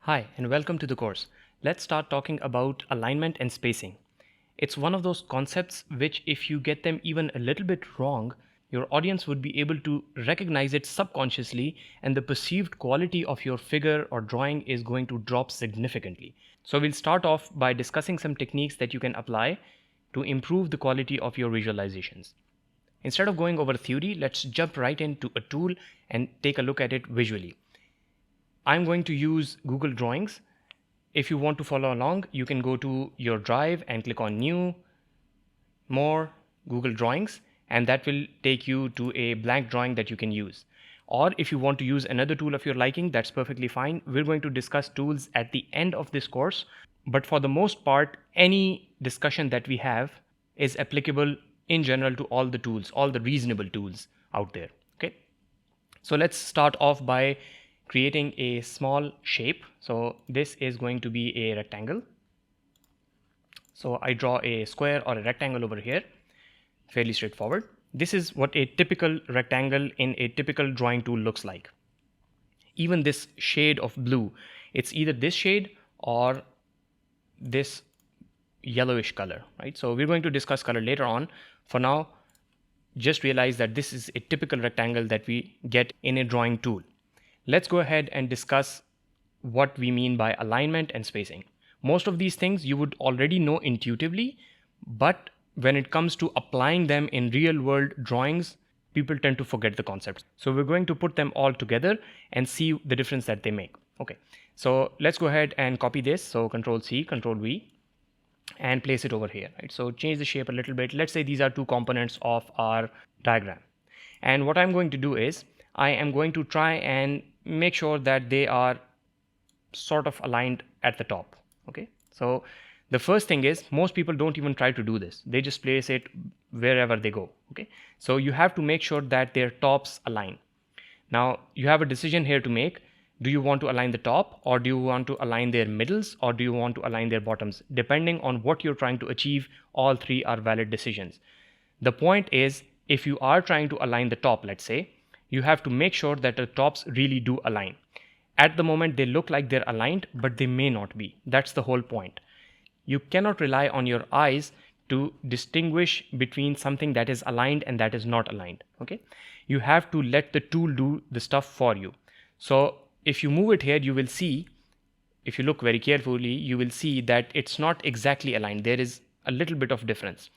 Hi, and welcome to the course. Let's start talking about alignment and spacing. It's one of those concepts which, if you get them even a little bit wrong, your audience would be able to recognize it subconsciously, and the perceived quality of your figure or drawing is going to drop significantly. So, we'll start off by discussing some techniques that you can apply to improve the quality of your visualizations. Instead of going over theory, let's jump right into a tool and take a look at it visually. I'm going to use Google Drawings. If you want to follow along, you can go to your drive and click on New, More, Google Drawings, and that will take you to a blank drawing that you can use. Or if you want to use another tool of your liking, that's perfectly fine. We're going to discuss tools at the end of this course, but for the most part, any discussion that we have is applicable in general to all the tools, all the reasonable tools out there. Okay, so let's start off by creating a small shape. So this is going to be a rectangle. So I draw a square or a rectangle over here, fairly straightforward. This is what a typical rectangle in a typical drawing tool looks like. Even this shade of blue, it's either this shade or this yellowish color, right? So we're going to discuss color later on. For now, just realize that this is a typical rectangle that we get in a drawing tool. Let's go ahead and discuss what we mean by alignment and spacing. Most of these things you would already know intuitively, but when it comes to applying them in real world drawings, people tend to forget the concepts. So we're going to put them all together and see the difference that they make. Okay, so let's go ahead and copy this. So Control C, Control V, and place it over here, right? So change the shape a little bit. Let's say these are two components of our diagram. And what I'm going to do is I am going to try and make sure that they are sort of aligned at the top. Okay, so the first thing is most people don't even try to do this. They just place it wherever they go. Okay, so you have to make sure that their tops align. Now you have a decision here to make. Do you want to align the top, or do you want to align their middles, or do you want to align their bottoms? Depending on what you're trying to achieve, all three are valid decisions. The point is, if you are trying to align the top, let's say, you have to make sure that the tops really do align. At the moment, they look like they're aligned, but they may not be. That's the whole point. You cannot rely on your eyes to distinguish between something that is aligned and that is not aligned. Okay, you have to let the tool do the stuff for you. So if you move it here, you will see, if you look very carefully, you will see that it's not exactly aligned. There is a little bit of difference.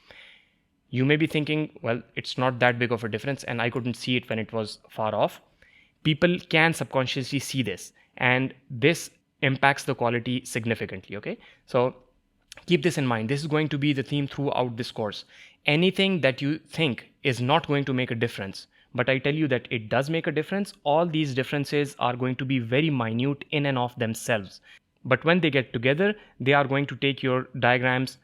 You may be thinking, well, it's not that big of a difference and I couldn't see it when it was far off. People can subconsciously see this, and this impacts the quality significantly. Okay, so keep this in mind. This is going to be the theme throughout this course. Anything that you think is not going to make a difference, but I tell you that it does make a difference, all these differences are going to be very minute in and of themselves. But when they get together, they are going to take your diagrams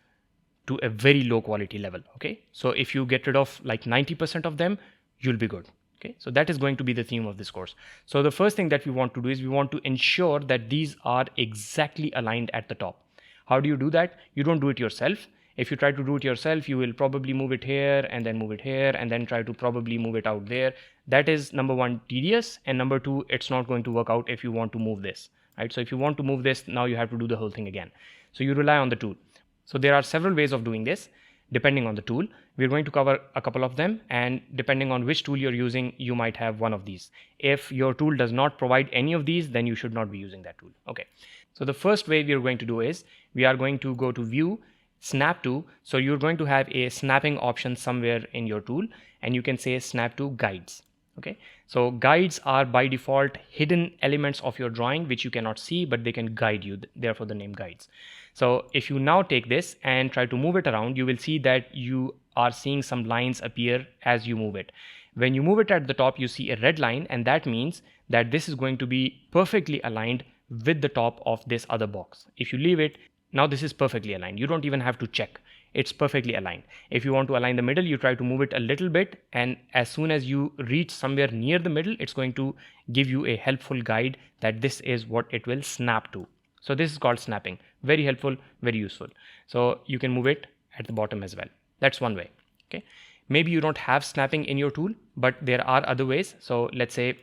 to a very low quality level. Okay, so if you get rid of like 90% of them, you'll be good. Okay, so that is going to be the theme of this course. So the first thing that we want to do is we want to ensure that these are exactly aligned at the top. How do you do that? You don't do it yourself. If you try to do it yourself, you will probably move it here and then move it here and then try to probably move it out there. That is number one, tedious, and number two, it's not going to work out if you want to move this, right? So if you want to move this, now you have to do the whole thing again. So you rely on the tool. So there are several ways of doing this depending on the tool. We're going to cover a couple of them, and depending on which tool you're using, you might have one of these. If your tool does not provide any of these, then you should not be using that tool. Okay, so the first way we're going to do is we are going to go to View, Snap To. So you're going to have a snapping option somewhere in your tool, and you can say Snap to Guides. Okay, so guides are by default hidden elements of your drawing which you cannot see, but they can guide you, therefore the name guides. So if you now take this and try to move it around, you will see that you are seeing some lines appear as you move it. When you move it at the top, you see a red line, and that means that this is going to be perfectly aligned with the top of this other box. If you leave it, now this is perfectly aligned. You don't even have to check. It's perfectly aligned. If you want to align the middle, you try to move it a little bit, and as soon as you reach somewhere near the middle, it's going to give you a helpful guide that this is what it will snap to. So this is called snapping. Very helpful, very useful. So you can move it at the bottom as well. That's one way. Okay, maybe you don't have snapping in your tool, but there are other ways. So let's say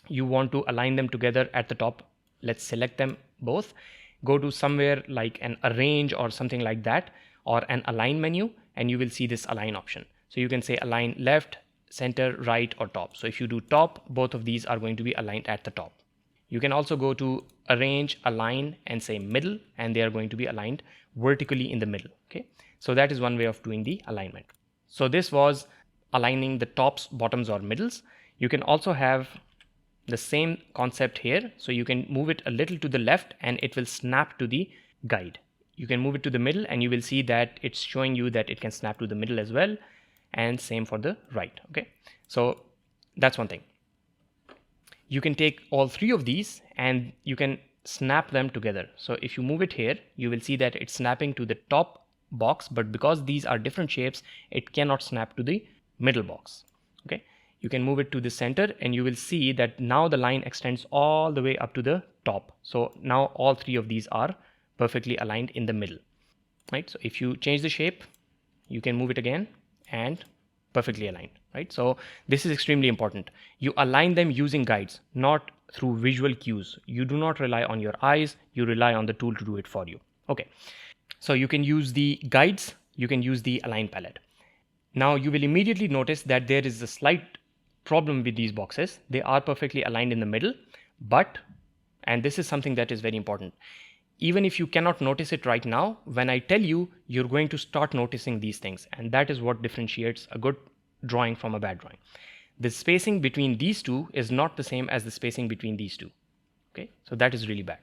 you want to align them together at the top. Let's select them both, go to somewhere like an arrange or something like that, or an align menu, and you will see this align option. So you can say align left, center, right, or top. So if you do top, both of these are going to be aligned at the top. You can also go to arrange, align, and say middle, and they are going to be aligned vertically in the middle. Okay, so that is one way of doing the alignment. So this was aligning the tops, bottoms, or middles. You can also have the same concept here. So you can move it a little to the left and it will snap to the guide. You can move it to the middle and you will see that it's showing you that it can snap to the middle as well, and same for the right. Okay, so that's one thing. You can take all three of these and you can snap them together. So if you move it here, you will see that it's snapping to the top box, but because these are different shapes, it cannot snap to the middle box. Okay, you can move it to the center and you will see that now the line extends all the way up to the top. So now all three of these are perfectly aligned in the middle, right? So if you change the shape, you can move it again and perfectly aligned, right? So this is extremely important. You align them using guides, not through visual cues. You do not rely on your eyes, you rely on the tool to do it for you. Okay, so you can use the guides, you can use the align palette. Now you will immediately notice that there is a slight problem with these boxes. They are perfectly aligned in the middle, but, and this is something that is very important, even if you cannot notice it right now, when I tell you, you're going to start noticing these things. And that is what differentiates a good drawing from a bad drawing. The spacing between these two is not the same as the spacing between these two. Okay, so that is really bad.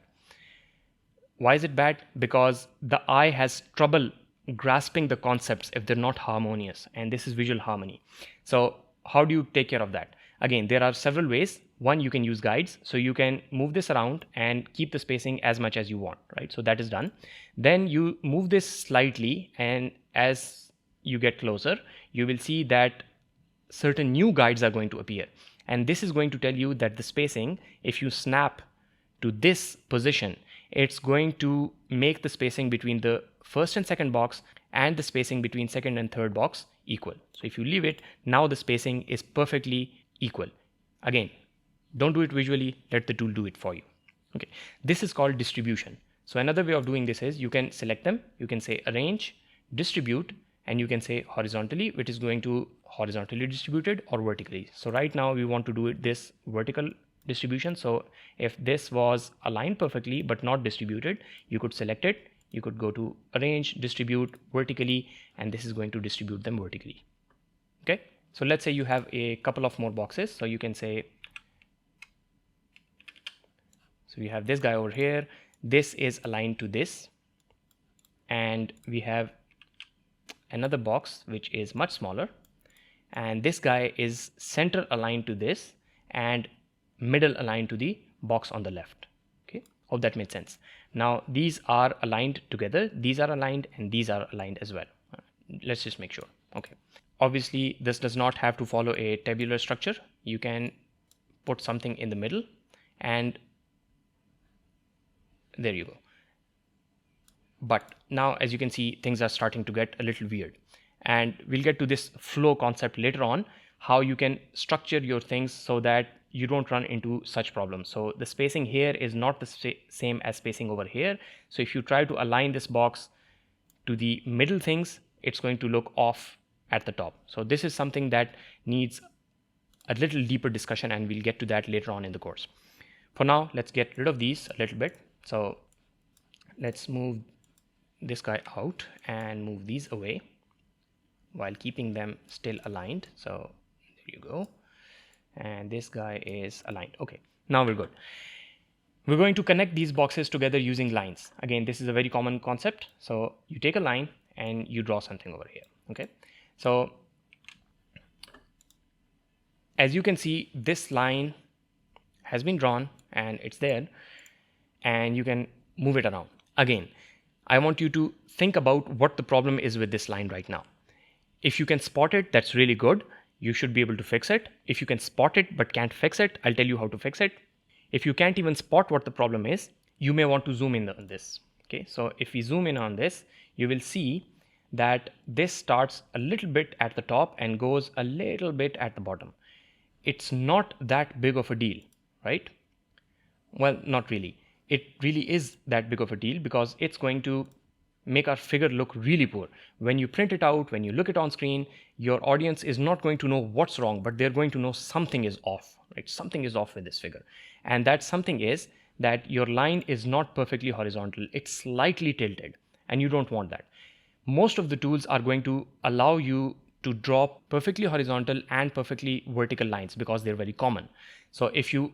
Why is it bad? Because the eye has trouble grasping the concepts if they're not harmonious, and this is visual harmony. So how do you take care of that? Again, there are several ways. One, you can use guides. So you can move this around and keep the spacing as much as you want, right? So that is done. Then you move this slightly, and as you get closer, you will see that certain new guides are going to appear. And this is going to tell you that the spacing, if you snap to this position, it's going to make the spacing between the first and second box and the spacing between second and third box equal. So if you leave it, now the spacing is perfectly equal. Again, don't do it visually, let the tool do it for you. Okay, this is called distribution. So another way of doing this is you can select them, you can say arrange, distribute, and you can say horizontally, which is going to horizontally distributed or vertically. So right now we want to do it this vertical distribution. So if this was aligned perfectly but not distributed, you could select it, you could go to arrange, distribute vertically, and this is going to distribute them vertically. Okay, so let's say you have a couple of more boxes. So you can say, so we have this guy over here, this is aligned to this, and we have another box which is much smaller, and this guy is center aligned to this and middle aligned to the box on the left. Okay, hope that made sense. Now these are aligned together, these are aligned, and these are aligned as well. Let's just make sure. Okay, obviously this does not have to follow a tabular structure. You can put something in the middle, and there you go. But now, as you can see, things are starting to get a little weird, and we'll get to this flow concept later on, how you can structure your things so that you don't run into such problems. So the spacing here is not the same as spacing over here. So if you try to align this box to the middle things, it's going to look off at the top. So this is something that needs a little deeper discussion, and we'll get to that later on in the course. For now, let's get rid of these a little bit. So let's move this guy out and move these away while keeping them still aligned. So there you go. And this guy is aligned. Okay, now we're good. We're going to connect these boxes together using lines. Again, this is a very common concept. So you take a line and you draw something over here. Okay, so as you can see, this line has been drawn and it's there, and you can move it around. Again, I want you to think about what the problem is with this line right now. If you can spot it, that's really good. You should be able to fix it. If you can spot it but can't fix it, I'll tell you how to fix it. If you can't even spot what the problem is, you may want to zoom in on this. Okay, so if we zoom in on this, you will see that this starts a little bit at the top and goes a little bit at the bottom. It's not that big of a deal, right? Well, not really. it really is that big of a deal because it's going to make our figure look really poor. When you print it out, when you look it on screen, your audience is not going to know what's wrong, but they're going to know something is off, right? Something is off with this figure. And that something is that your line is not perfectly horizontal, it's slightly tilted, and you don't want that. Most of the tools are going to allow you to draw perfectly horizontal and perfectly vertical lines because they're very common. So if you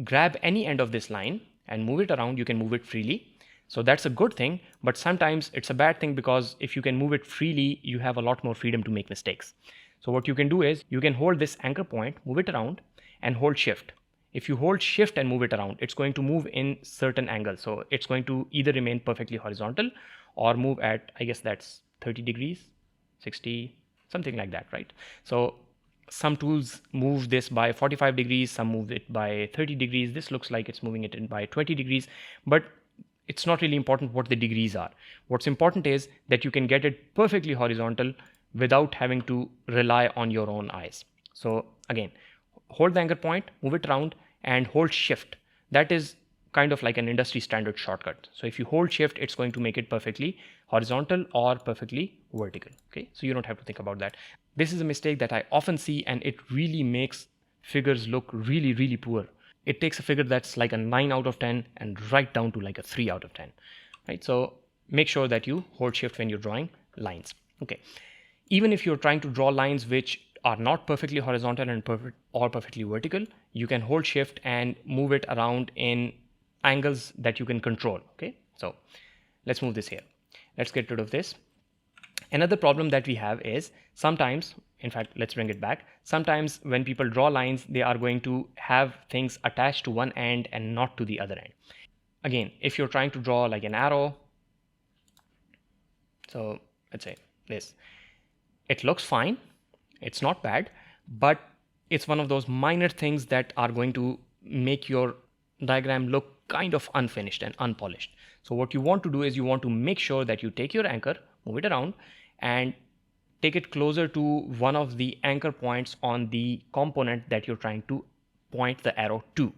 grab any end of this line and move it around, you can move it freely. So that's a good thing, but sometimes it's a bad thing because if you can move it freely, you have a lot more freedom to make mistakes. So what you can do is you can hold this anchor point, move it around, and hold shift. If you hold shift and move it around, it's going to move in certain angles. So it's going to either remain perfectly horizontal or move at, I guess that's 30 degrees, 60, something like that, right? So some tools move this by 45 degrees, some move it by 30 degrees. This looks like it's moving it in by 20 degrees, but it's not really important what the degrees are. What's important is that you can get it perfectly horizontal without having to rely on your own eyes. So again, hold the anchor point, move it around, and hold shift. That is kind of like an industry standard shortcut. So if you hold shift, it's going to make it perfectly horizontal or perfectly vertical. Okay, so you don't have to think about that. This is a mistake that I often see, and it really makes figures look really, really poor. It takes a figure that's like a 9 out of 10 and right down to like a 3 out of 10, right? So make sure that you hold shift when you're drawing lines. Okay, even if you're trying to draw lines which are not perfectly horizontal and perfectly vertical, you can hold shift and move it around in angles that you can control. Okay, so let's move this here. Let's get rid of this. Another problem that we have is sometimes, in fact, let's bring it back. Sometimes when people draw lines, they are going to have things attached to one end and not to the other end. Again, if you're trying to draw like an arrow, so let's say this, it looks fine, it's not bad, but it's one of those minor things that are going to make your diagram look kind of unfinished and unpolished. So what you want to do is you want to make sure that you take your anchor, move it around, and take it closer to one of the anchor points on the component that you're trying to point the arrow to.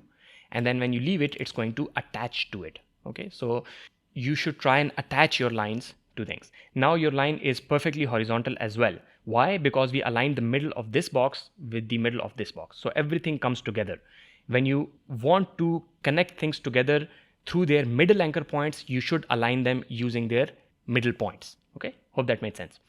And then when you leave it, it's going to attach to it. Okay, so you should try and attach your lines to things. Now your line is perfectly horizontal as well. Why? Because we aligned the middle of this box with the middle of this box. So everything comes together. When you want to connect things together through their middle anchor points, you should align them using their middle points. Okay, hope that made sense.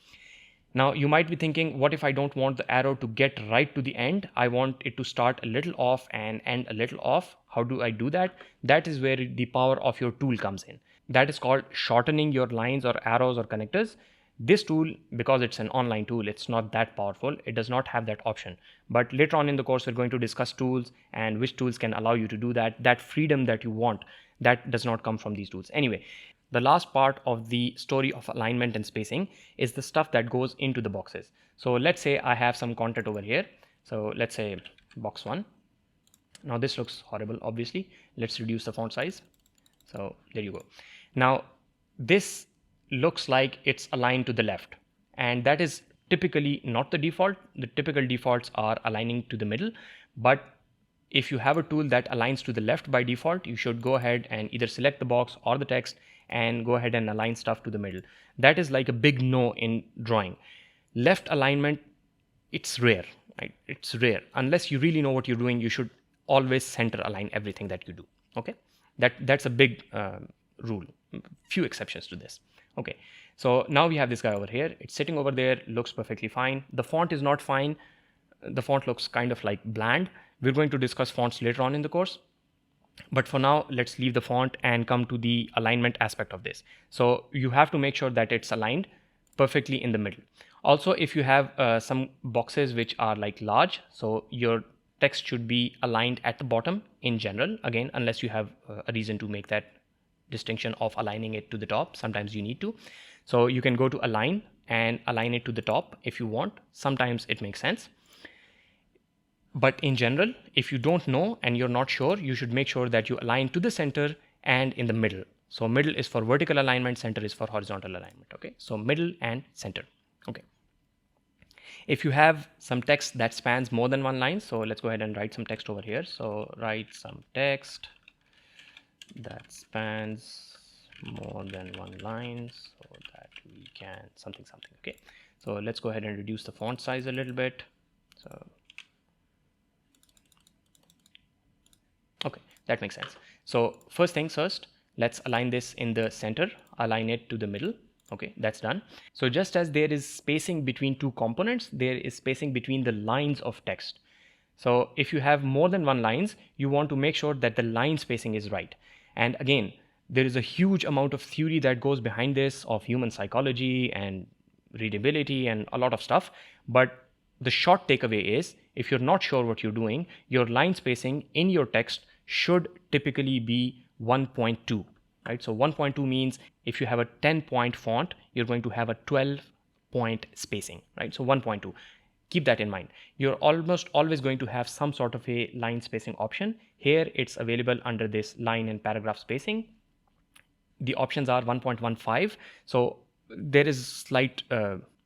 Now you might be thinking, what if I don't want the arrow to get right to the end? I want it to start a little off and end a little off. How do I do that? That is where the power of your tool comes in. That is called shortening your lines or arrows or connectors. This tool, because it's an online tool, it's not that powerful. It does not have that option. But later on in the course, we're going to discuss tools and which tools can allow you to do that. That freedom that you want, that does not come from these tools. Anyway, the last part of the story of alignment and spacing is the stuff that goes into the boxes. So let's say I have some content over here. So let's say box 1. Now this looks horrible, obviously. Let's reduce the font size. So there you go. Now this looks like it's aligned to the left, and that is typically not the default. The typical defaults are aligning to the middle, but if you have a tool that aligns to the left by default, you should go ahead and either select the box or the text and go ahead and align stuff to the middle. That is like a big no in drawing. Left alignment, it's rare, right? It's rare. Unless you really know what you're doing, you should always center align everything that you do. Okay, that's a big rule. Few exceptions to this. Okay, so now we have this guy over here. It's sitting over there, looks perfectly fine. The font is not fine. The font looks kind of like bland. We're going to discuss fonts later on in the course. But for now, let's leave the font and come to the alignment aspect of this. So you have to make sure that it's aligned perfectly in the middle. Also, if you have some boxes which are like large, so your text should be aligned at the bottom in general. Again, unless you have a reason to make that distinction of aligning it to the top, sometimes you need to. So you can go to align and align it to the top if you want. Sometimes it makes sense. But in general, if you don't know and you're not sure, you should make sure that you align to the center and in the middle. So middle is for vertical alignment, center is for horizontal alignment. Okay, so middle and center. Okay. If you have some text that spans more than one line, so let's go ahead and write some text over here. So write some text. that spans more than one line so that we can something. Okay, so let's go ahead and reduce the font size a little bit. So okay, that makes sense. So first things first, let's align this in the center, align it to the middle. Okay, that's done. So just as there is spacing between two components, there is spacing between the lines of text. So if you have more than one lines, you want to make sure that the line spacing is right. And again, there is a huge amount of theory that goes behind this of human psychology and readability and a lot of stuff. But the short takeaway is, if you're not sure what you're doing, your line spacing in your text should typically be 1.2, right? So 1.2 means if you have a 10-point font, you're going to have a 12-point spacing, right? So 1.2. Keep that in mind. You're almost always going to have some sort of a line spacing option. Here it's available under this line and paragraph spacing. The options are 1.15. So there is slight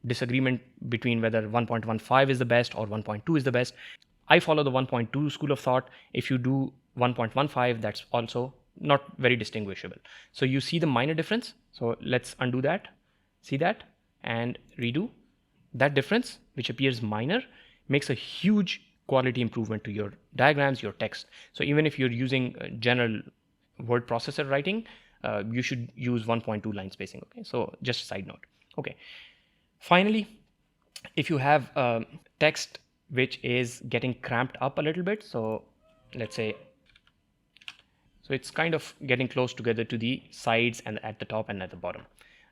disagreement between whether 1.15 is the best or 1.2 is the best. I follow the 1.2 school of thought. If you do 1.15, that's also not very distinguishable. So you see the minor difference. So let's undo that. See that and redo. That difference, which appears minor, makes a huge quality improvement to your diagrams, your text. So even if you're using general word processor writing, you should use 1.2 line spacing. Okay, so just a side note. Okay, finally, if you have text which is getting cramped up a little bit, so let's say, so it's kind of getting close together to the sides and at the top and at the bottom,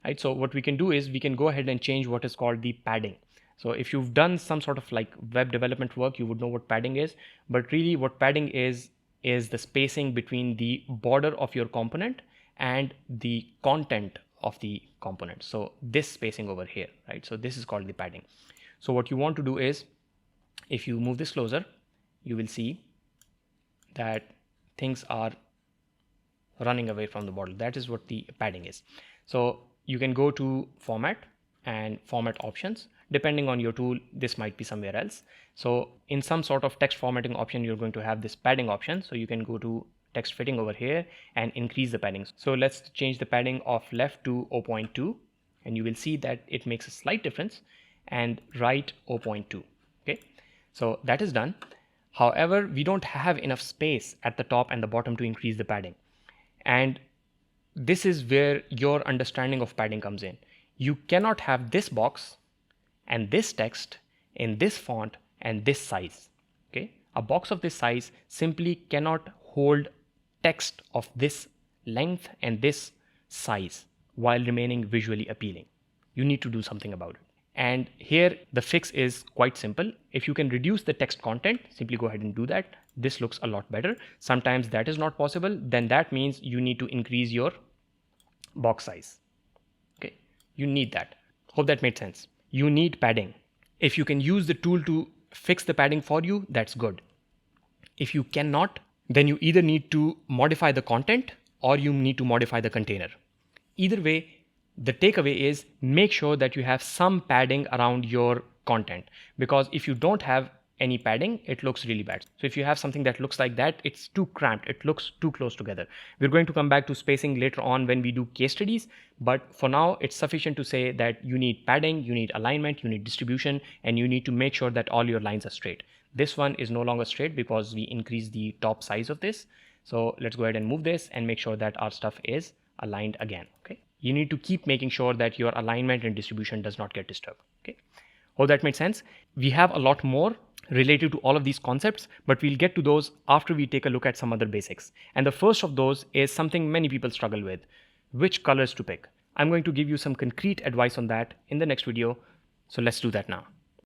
right? So what we can do is we can go ahead and change what is called the padding. So if you've done some sort of like web development work, you would know what padding is. But really what padding is the spacing between the border of your component and the content of the component. So this spacing over here, right? So this is called the padding. So what you want to do is, if you move this closer, you will see that things are running away from the border. That is what the padding is. So you can go to format and format options. Depending on your tool, this might be somewhere else. So in some sort of text formatting option, you're going to have this padding option. So you can go to text fitting over here and increase the padding. So let's change the padding of left to 0.2, and you will see that it makes a slight difference, and right 0.2. Okay, so that is done. However, we don't have enough space at the top and the bottom to increase the padding. And this is where your understanding of padding comes in. You cannot have this box and this text in this font and this size. Okay, a box of this size simply cannot hold text of this length and this size while remaining visually appealing. You need to do something about it. And here the fix is quite simple. If you can reduce the text content, simply go ahead and do that. This looks a lot better. Sometimes that is not possible. Then that means you need to increase your box size. Okay, you need that. Hope that made sense. You need padding. If you can use the tool to fix the padding for you, that's good. If you cannot, then you either need to modify the content or you need to modify the container. Either way, the takeaway is make sure that you have some padding around your content, because if you don't have any padding, it looks really bad. So if you have something that looks like that, it's too cramped, it looks too close together. We're going to come back to spacing later on when we do case studies, but for now it's sufficient to say that you need padding, you need alignment, you need distribution, and you need to make sure that all your lines are straight. This one is no longer straight because we increased the top size of this. So let's go ahead and move this and make sure that our stuff is aligned again. Okay, you need to keep making sure that your alignment and distribution does not get disturbed. Okay, hope that made sense. We have a lot more related to all of these concepts, but we'll get to those after we take a look at some other basics. And the first of those is something many people struggle with: which colors to pick. I'm going to give you some concrete advice on that in the next video. So let's do that now.